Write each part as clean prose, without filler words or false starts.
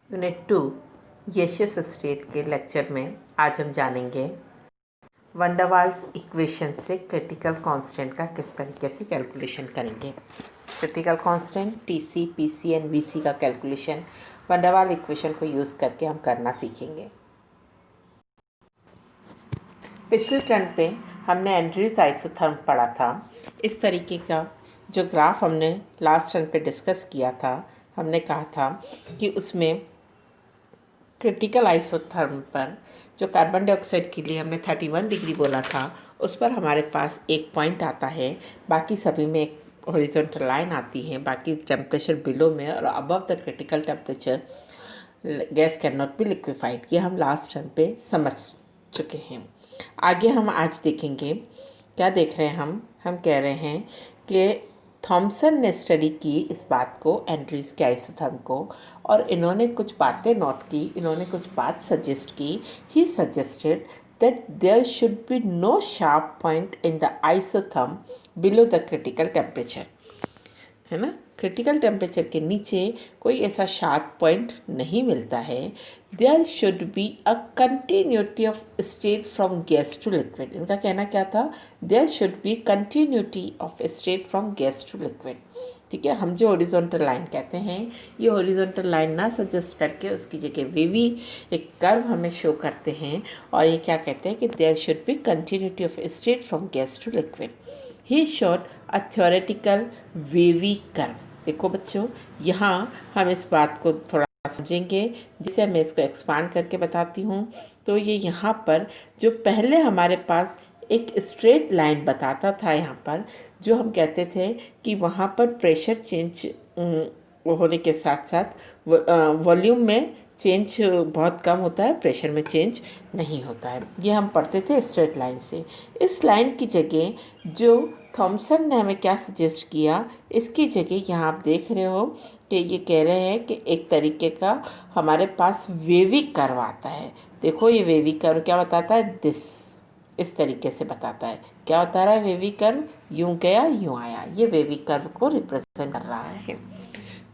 Unit 2 gaseous state के lecture में आज हम जानेंगे वैन डर वाल्स इक्वेशन से क्रिटिकल कांस्टेंट का किस तरीके से कैलकुलेशन करेंगे। Critical constant TC, PC and VC का calculation van der Waals equation को यूज़ करके हम करना सीखेंगे। पिछले टर्न पे हमने एंड्रयूज आइसोथर्म पढ़ा था। इस तरीके का जो ग्राफ हमने लास्ट टर्न पे डिस्कस किया था, हमने कहा था कि उसमें क्रिटिकल आइसोथर्म पर जो कार्बन डाइऑक्साइड के लिए हमने 31 डिग्री बोला था, उस पर हमारे पास एक पॉइंट आता है, बाकी सभी में एक हॉरिजॉन्टल लाइन आती है, बाकी टेम्परेचर बिलो में और above the critical temperature gas can not be liquefied. ये हम लास्ट टर्म पे समझ चुके हैं। आगे हम आज देखेंगे, क्या देख रहे हैं हम कह रहे हैं कि थॉमसन ने स्टडी की इस बात को, एंड्रयूज के आइसोथर्म को, और इन्होंने कुछ बातें नोट की, इन्होंने कुछ बात सजेस्ट की। He suggested that there should be no sharp point in the isotherm below the critical temperature, है ना। क्रिटिकल टेम्परेचर के नीचे कोई ऐसा शार्प पॉइंट नहीं मिलता है। There should be a continuity of state from gas to liquid. इनका कहना क्या था? There should be continuity of state from gas to liquid. ठीक है, हम जो हॉरिजॉन्टल लाइन कहते हैं, ये हॉरिजॉन्टल लाइन ना सजेस्ट करके उसकी जगह वेवी एक कर्व हमें शो करते हैं, और ये क्या कहते हैं कि there should be continuity of state from gas to liquid. He showed a theoretical wavy curve. देखो बच्चों, यहाँ हम इस बात को थोड़ा समझेंगे, जिसे मैं इसको एक्सपांड करके बताती हूँ। तो ये यहाँ पर जो पहले हमारे पास एक स्ट्रेट लाइन बताता था, यहाँ पर जो हम कहते थे कि वहाँ पर प्रेशर चेंज होने के साथ साथ वॉल्यूम में चेंज बहुत कम होता है, प्रेशर में चेंज नहीं होता है। ये हम पढ़ते थे स्ट्रेट लाइन से। इस लाइन की जगह जो थॉमसन ने हमें क्या सजेस्ट किया, इसकी जगह यहाँ आप देख रहे हो कि ये कह रहे हैं कि एक तरीके का हमारे पास वेवी कर्व आता है। देखो ये वेवी कर्व क्या बताता है, इस तरीके से बताता है। क्या बता रहा है वेवी कर्व? यूं गया यूं आया, ये वेवी कर्व को रिप्रेजेंट कर रहा है।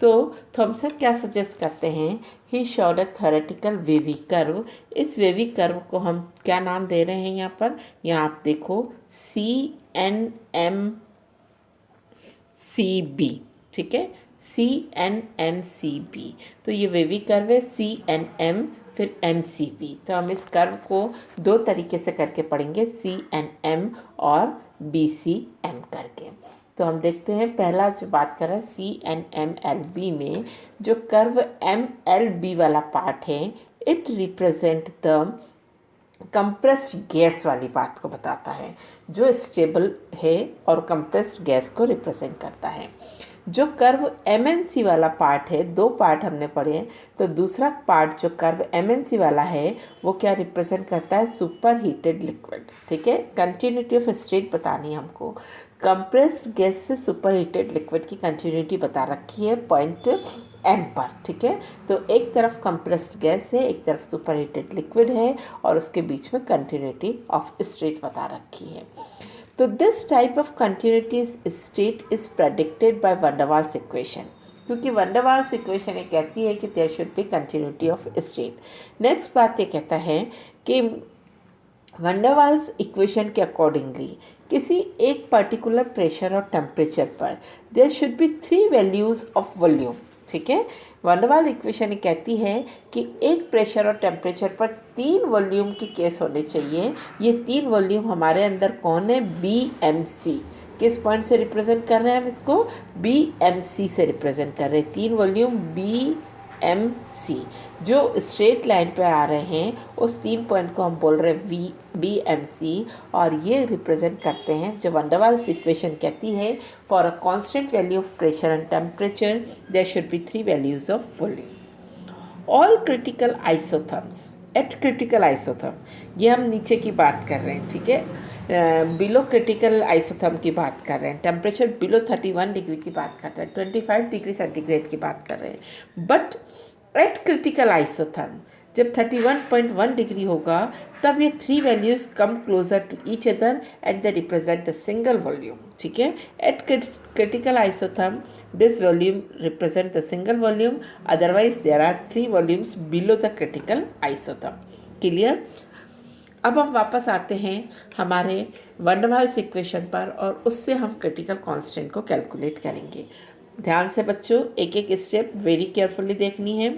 तो थॉमसन क्या सजेस्ट करते हैं? ही showed a theoretical wavy curve. इस वेवी कर्व को हम क्या नाम दे रहे हैं यहाँ पर? यहाँ आप देखो CNMCB, ठीक है, CNMCB। तो ये वेवी कर्व है, CNM फिर MCB। तो हम इस कर्व को दो तरीके से करके पढ़ेंगे, CNM और BCM करके। तो हम देखते हैं, पहला जो बात कर रहा है CNMLB में जो कर्व MLB वाला पार्ट है, it represent the compressed gas वाली बात को बताता है, जो स्टेबल है और कंप्रेस्ड गैस को रिप्रेजेंट करता है। जो कर्व MNC वाला पार्ट है, दो पार्ट हमने पढ़े हैं, तो दूसरा पार्ट जो कर्व MNC वाला है वो क्या रिप्रेजेंट करता है? Super heated liquid. ठीक है, कंटिन्यूटी ऑफ स्टेट बतानी है हमको। कंप्रेस्ड गैस से सुपर हीटेड लिक्विड की कंटिन्यूटी बता रखी है पॉइंट M पर। ठीक है, तो एक तरफ कंप्रेस्ड गैस है, एक तरफ सुपर हीटेड लिक्विड है, और उसके बीच में कंटिन्यूटी ऑफ स्टेट बता रखी है। तो this type of continuity state is predicted by van der Waals equation, क्योंकि वैन डर वाल्स इक्वेशन ये कहती है कि there should be continuity of state. Next बात ये कहता है कि वैन डर वाल्स इक्वेशन के अकॉर्डिंगली किसी एक पर्टिकुलर प्रेशर और टेम्परेचर पर there should be 3 values of volume. ठीक है, वैन डर वाल्स इक्वेशन कहती है कि एक प्रेशर और टेम्परेचर पर 3 वॉल्यूम के केस होने चाहिए। ये 3 वॉल्यूम हमारे अंदर कौन है? BMC। किस पॉइंट से रिप्रेजेंट कर रहे हैं हम इसको? BMC से रिप्रेजेंट कर रहे हैं। 3 वॉल्यूम BMC जो स्ट्रेट लाइन पे आ रहे हैं, उस 3 पॉइंट को हम बोल रहे हैं BMC, और ये रिप्रेजेंट करते हैं जो वैन डर वाल्स इक्वेशन कहती है, for a constant value of pressure and temperature there should be 3 values of volume. All critical isotherms at critical isotherm, ये हम नीचे की बात कर रहे हैं। ठीक है, बिलो क्रिटिकल आइसोथर्म की बात कर रहे हैं, टेम्परेचर बिलो 31 डिग्री की बात कर रहे हैं, 25 डिग्री सेंटीग्रेड की बात कर रहे हैं। बट एट क्रिटिकल आइसोथर्म जब 31.1 डिग्री होगा तब ये 3 values come closer to each other and they represent a single volume. ठीक है, at critical isotherm this volume represent the single volume, otherwise there are 3 volumes below the critical isotherm. Clear. अब हम वापस आते हैं हमारे वैन डर वाल्स इक्वेशन पर और उससे हम क्रिटिकल कांस्टेंट को कैलकुलेट करेंगे। ध्यान से बच्चों एक एक स्टेप वेरी केयरफुली देखनी है।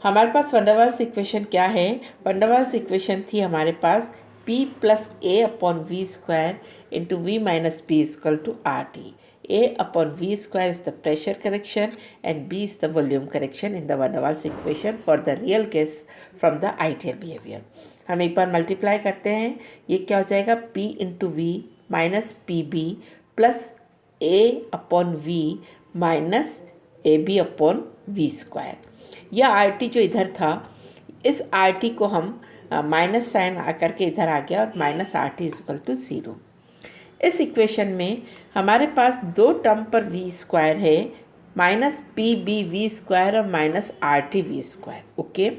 हमारे पास वैन डर वाल्स इक्वेशन क्या है? वैन डर वाल्स इक्वेशन थी हमारे पास P plus A upon V square into V minus B equal to R T. A upon V square is the pressure correction and B is the volume correction in the van der Waals equation for the real case from the ideal behavior। हम एक बार multiply करते हैं, ये क्या हो जाएगा? P into V minus P B plus A upon V minus A B upon V square. यह R T जो इधर था, इस आर टी को हम माइनस साइन आकर के इधर आ गया और minus R T is equal to 0। इस इक्वेशन में हमारे पास दो टर्म पर वी स्क्वायर है, minus P B V square और minus R T V square. Okay,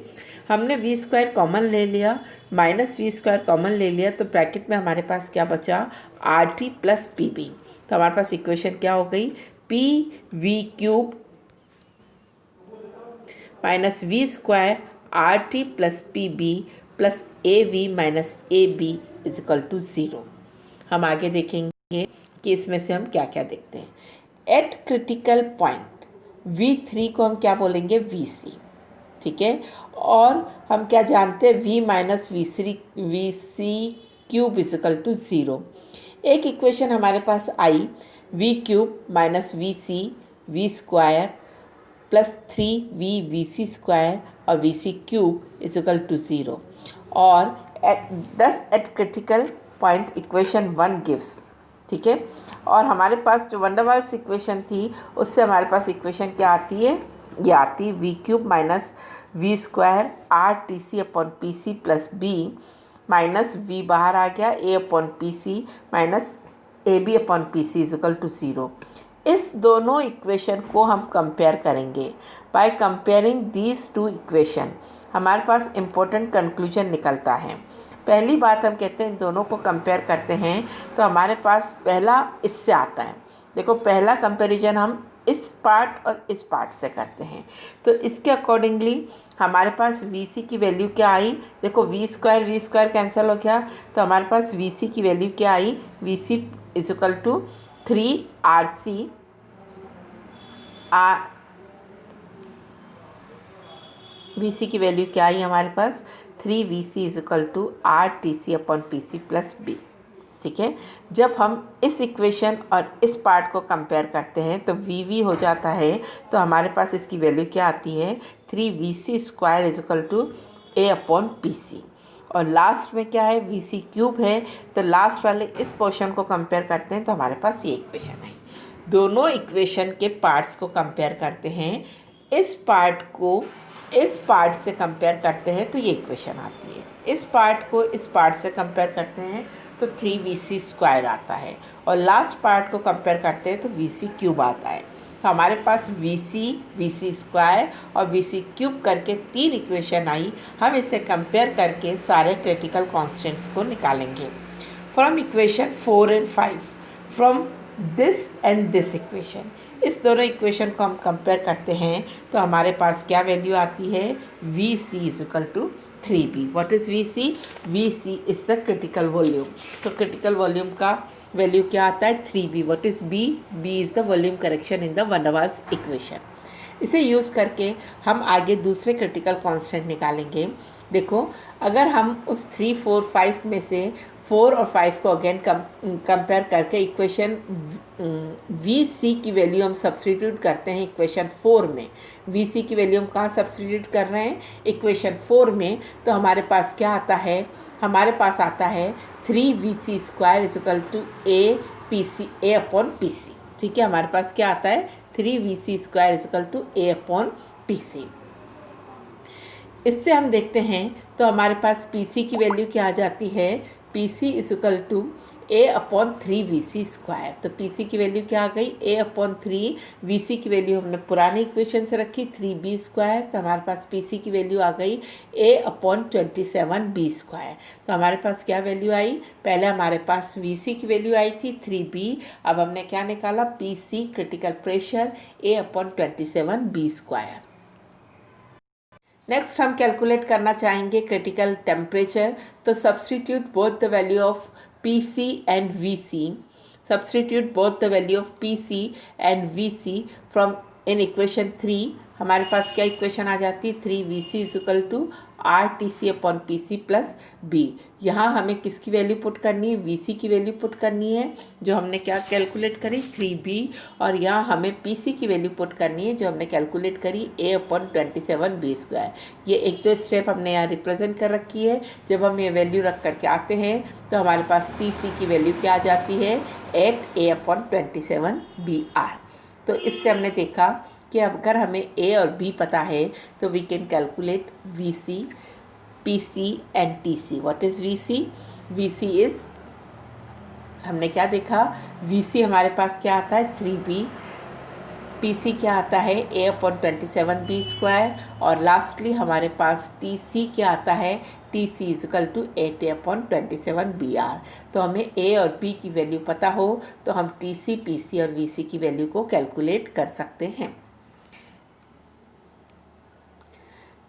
हमने वी स्क्वायर कॉमन ले लिया, माइनस वी स्क्वायर कॉमन ले लिया, तो ब्रैकेट में हमारे पास क्या बचा? R T plus P B. तो हमारे पास इक्वेशन क्या हो गई? P V cube minus V square R T plus P B plus A V minus A B is equal to 0। हम आगे देखेंगे कि इसमें से हम क्या क्या देखते हैं। एट क्रिटिकल पॉइंट V3 को हम क्या बोलेंगे? VC। ठीक है, और हम क्या जानते हैं? V minus V C cube is equal to 0। एक इक्वेशन हमारे पास आई V cube minus V C V square plus 3V V C square और V C cube is equal to 0। और at critical point equation 1 gives. ठीक है, और हमारे पास जो वैन डर वाल्स इक्वेशन थी उससे हमारे पास इक्वेशन क्या आती है? ये आती है V cube minus V square R T C upon P C plus B minus V बाहर आ गया A upon P C minus A B upon P C is equal to 0। इस दोनों इक्वेशन को हम कंपेयर करेंगे। By comparing these two equation हमारे पास इम्पोर्टेंट कंक्लूजन निकलता है। पहली बात हम कहते हैं इन दोनों को कंपेयर करते हैं तो हमारे पास पहला इससे आता है। देखो, पहला कंपैरिजन हम इस पार्ट और इस पार्ट से करते हैं, तो इसके अकॉर्डिंगली हमारे पास VC की वैल्यू क्या आई? देखो, वी स्क्वायर कैंसिल हो गया, तो हमारे पास VC की वैल्यू क्या आई? VC is equal to 3RC VC की वैल्यू क्या आई हमारे पास? 3VC is equal to RTC upon PC plus B। ठीक है, जब हम इस इक्वेशन और इस पार्ट को कंपेयर करते हैं तो VV हो जाता है, तो हमारे पास इसकी वैल्यू क्या आती है? 3VC square is equal to A upon PC। और लास्ट में क्या है? VC क्यूब है, तो लास्ट वाले इस पोर्शन को कंपेयर करते हैं तो हमारे पास ये इक्वेशन है। दोनों इक्वेशन के पार्ट्स को कंपेयर करते हैं, इस पार्ट को इस पार्ट से कंपेयर करते हैं तो ये इक्वेशन आती है, इस पार्ट को इस पार्ट से कंपेयर करते हैं तो 3VC स्क्वायर आता है, और लास्ट पार्ट को कंपेयर करते हैं तो VC क्यूब आता है। तो हमारे पास VC स्क्वायर और VC क्यूब करके 3 इक्वेशन आई। हम इसे कंपेयर करके सारे क्रिटिकल कॉन्स्टेंट्स को निकालेंगे from equation 4 and 5 from this and this equation. इस दोनों इक्वेशन को हम कंपेयर करते हैं तो हमारे पास क्या वैल्यू आती है? VC is equal to 3B। What is VC? VC is the critical volume. तो क्रिटिकल वॉल्यूम का वैल्यू क्या आता है? 3B। What is B? B is the volume correction in the van der Waals equation. इसे use करके हम आगे दूसरे क्रिटिकल कांस्टेंट निकालेंगे। देखो, अगर हम उस 3, 4, 5 में से 4 और 5 को अगेन कंपेयर करके इक्वेशन VC की वैल्यू हम सब्स्टिट्यूट करते हैं इक्वेशन 4 में। VC की वैल्यू हम कहाँ सब्स्टिट्यूट कर रहे हैं? इक्वेशन 4 में। तो हमारे पास क्या आता है? हमारे पास आता है 3VC square is equal to A upon PC। ठीक है, हमारे पास क्या आता है? 3VC square is equal to A upon PC। इससे हम देखते हैं तो हमारे पास PC की वैल्यू क्या आ जाती है? P C is equal to a/3 तो पी सी की वैल्यू क्या आ गई, a/3। वी सी की वैल्यू हमने पुरानी इक्वेशन से रखी 3b², तो हमारे पास पी सी की वैल्यू आ गई a/27b²। तो हमारे पास क्या वैल्यू आई, पहले हमारे पास वी सी की वैल्यू आई थी 3b, अब हमने क्या निकाला, P C critical pressure a/27b²। Next हम कैलकुलेट करना चाहेंगे क्रिटिकल टेम्परेचर। तो substitute both the value of P C and V C, substitute both the value of P C and V C from in equation 3। हमारे पास क्या इक्वेशन आ जाती है, 3Vc is equal to RTC/PC plus B। यहाँ हमें किसकी वैल्यू पुट करनी है, Vc की वैल्यू पुट करनी है जो हमने क्या कैलकुलेट करी 3B, और यहाँ हमें Pc की वैल्यू पुट करनी है जो हमने कैलकुलेट करी a/27b²। ये एक तो स्टेप हमने यहाँ रिप्रेजेंट कर रखी है। जब हम ये वैल्यू रख करके आते हैं तो हमारे पास Tc की वैल्यू क्या आ जाती है, 8a/27br। तो इससे हमने देखा कि अगर हमें A और B पता है तो we can calculate VC, PC and TC। What is VC? VC is, हमने क्या देखा, VC हमारे पास क्या आता है 3B, PC क्या आता है a/27b², और लास्टली हमारे पास TC क्या आता है, TC is equal to 8a/27br। तो हमें A और B की वैल्यू पता हो तो हम TC, PC और VC की वैल्यू को कैलकुलेट कर सकते हैं।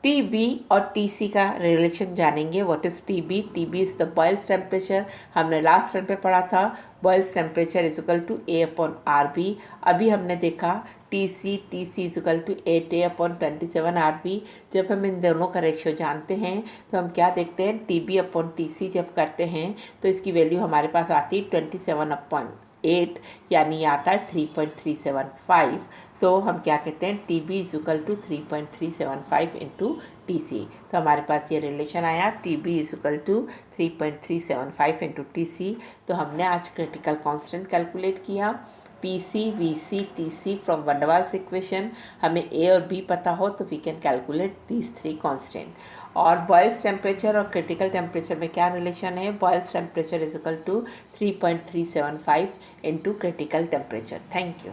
TB और TC का रिलेशन जानेंगे। What is TB? TB is the Boyle's temperature. हमने लास्ट टाइम पे पढ़ा था Boyle's temperature is equal to A/RB। अभी हमने देखा TC is equal to 8a/27RB। जब हम इन दोनों का रेशियो जानते हैं तो हम क्या देखते हैं, TB/TC जब करते हैं तो इसकी वैल्यू हमारे पास आती है 27/8, यानी आता है 3.375। तो हम क्या कहते हैं, TB is equal to 3.375 into TC। तो हमारे पास ये रिलेशन आया TB is equal to 3.375 into TC। तो हमने आज क्रिटिकल कांस्टेंट कैलकुलेट किया, PC, VC, TC from van der Waals equation. हमें A और B पता हो तो we can calculate these 3 constant. और बॉयल्स टेम्परेचर और क्रिटिकल टेम्परेचर में क्या रिलेशन है, Boyle's temperature is equal to 3.375 into critical temperature. Thank you.